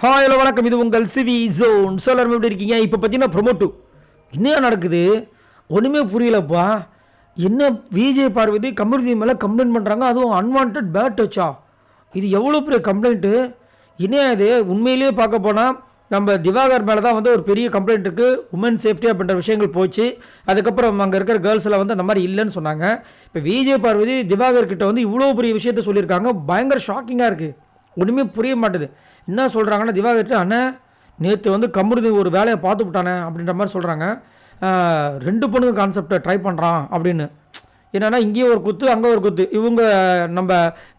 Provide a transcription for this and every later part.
Hi hello வணக்கம், இது உங்கள் சிவி ஜோன். எல்லாரும் எப்படி இருக்கீங்க? இப்போ பார்த்தீங்கன்னா ப்ரொமோட்டு என்ன நடக்குது ஒன்றுமே புரியலப்பா. என்ன விஜய் பார்வதி கமருதி மேலே கம்ப்ளைண்ட் பண்ணுறாங்க, அதுவும் அன்வான்ட் பேட் டச்சா. இது எவ்வளோ பெரிய கம்ப்ளைண்ட்டு? என்ன இது? உண்மையிலேயே பார்க்க போனால் நம்ம திவாகர் மேலே தான் வந்து ஒரு பெரிய கம்ப்ளைண்ட் இருக்குது. உமன் சேஃப்டி அப்படின்ற விஷயங்கள் போச்சு. அதுக்கப்புறம் அங்கே இருக்கிற கேர்ள்ஸில் வந்து அந்த மாதிரி இல்லைன்னு சொன்னாங்க. இப்போ விஜய் பார்வதி திவாகர் கிட்ட வந்து இவ்வளோ பெரிய விஷயத்த சொல்லியிருக்காங்க. பயங்கர ஷாக்கிங்காக இருக்குது. ஒன்றுமே புரிய மாட்டுது. என்ன சொல்கிறாங்கன்னா, திவாகர்கிட்ட அண்ணே நேற்று வந்து கமருதி ஒரு வேலையை பார்த்து விட்டானே அப்படின்ற மாதிரி சொல்கிறாங்க. 2 பொண்ணுங்க கான்செப்டை ட்ரை பண்ணுறான் அப்படின்னு. என்னென்னா இங்கேயும் ஒரு குத்து அங்கே ஒரு குத்து. இவங்க நம்ம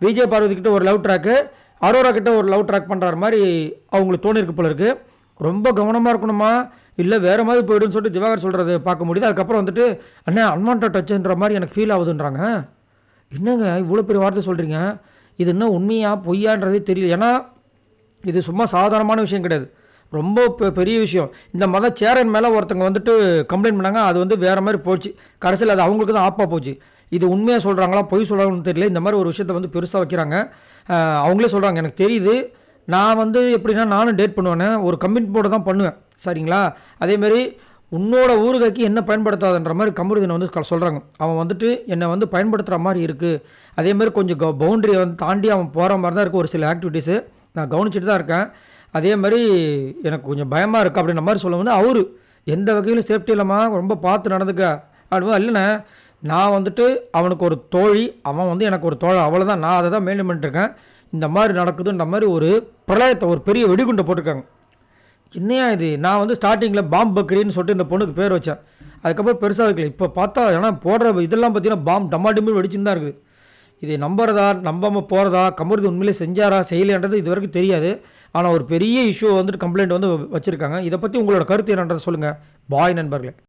விஜய் பார்வதி கிட்ட ஒரு லவ் ட்ராக்கு, அரோரா கிட்ட ஒரு லவ் ட்ராக் பண்ணுற மாதிரி அவங்களுக்கு தோணிருக்கு போல இருக்குது. ரொம்ப கவனமாக இருக்கணுமா, இல்லை வேறு மாதிரி போய்டுன்னு சொல்லிட்டு திவாகர் சொல்கிறது பார்க்க முடியுது. அதுக்கப்புறம் வந்துட்டு அண்ணே அன்வான்ட் டச்சுன்ற மாதிரி எனக்கு ஃபீல் ஆகுதுன்றாங்க. என்னங்க இவ்வளோ பெரிய வார்த்தை சொல்கிறீங்க? இது என்ன உண்மையா பொய்யான்றதே தெரியல. ஏன்னா இது சும்மா சாதாரணமான விஷயம் கிடையாது, ரொம்ப பெரிய விஷயம். இந்த மத சேரன் மேலே ஒருத்தங்க வந்துட்டு கம்ப்ளைண்ட் பண்ணாங்க. அது வந்து வேறு மாதிரி போச்சு. கடைசியில் அது அவங்களுக்கு தான் ஆப்பாக போச்சு. இது உண்மையாக சொல்கிறாங்களா பொய் சொல்கிறாங்கன்னு தெரியல. இந்த மாதிரி ஒரு விஷயத்தை வந்து பெருசாக வைக்கிறாங்க. அவங்களே சொல்கிறாங்க, எனக்கு தெரியுது, நான் வந்து எப்படின்னா நானும் டேட் பண்ணுவேனே, ஒரு கம்மிட் போர்டு தான் பண்ணுவேன், சரிங்களா? அதேமாரி உன்னோட ஊருகைக்கு என்ன பயன்படுத்தாதுன்ற மாதிரி கமருதீனை வந்து சொல்கிறாங்க. அவன் வந்துட்டு என்னை வந்து பயன்படுத்துகிற மாதிரி இருக்குது. அதேமாதிரி கொஞ்சம் பவுண்டரியை வந்து தாண்டி அவன் போகிற மாதிரி தான் இருக்குது ஒரு சில ஆக்டிவிட்டீஸு. நான் கவனிச்சுட்டு தான் இருக்கேன். அதே மாதிரி எனக்கு கொஞ்சம் பயமாக இருக்குது அப்படின்ற மாதிரி சொல்ல வந்து அவர் எந்த வகையிலும் சேஃப்டி இல்லாமல் ரொம்ப பார்த்து நடந்துக்க அப்படின்னா, இல்லைண்ணே நான் வந்துட்டு அவனுக்கு ஒரு தோழி, அவன் வந்து எனக்கு ஒரு தோழை, அவ்வளோதான். நான் அதை தான் மெயின்டைன் பண்ணிட்டுருக்கேன். இந்த மாதிரி நடக்குதுன்ற மாதிரி ஒரு பிரளயத்தை, ஒரு பெரிய வெடிகுண்டை போட்டிருக்காங்க. என்னையா இது? நான் வந்து ஸ்டார்டிங்கில் பாம் பக்ரின்னு சொல்லிட்டு இந்த பொண்ணுக்கு பேர் வச்சேன். அதுக்கப்புறம் பெருசாக இருக்கல. இப்போ பார்த்தா ஏன்னா போடுற இதெல்லாம் பார்த்தீங்கன்னா பாம் டம்மாடிமே வெடிச்சுன்னு தான் இருக்குது. இதை நம்புறதா நம்பாமல் போகிறதா, கமருதி உண்மையிலே செஞ்சாரா செய்யலைன்றது இது வரைக்கும் தெரியாது. ஆனால் ஒரு பெரிய இஷ்யூ வந்துட்டு கம்ப்ளைண்ட் வந்து வச்சுருக்காங்க. இதை பற்றி உங்களோட கருத்து என்னன்றதை சொல்லுங்கள். பாய் நண்பர்களே.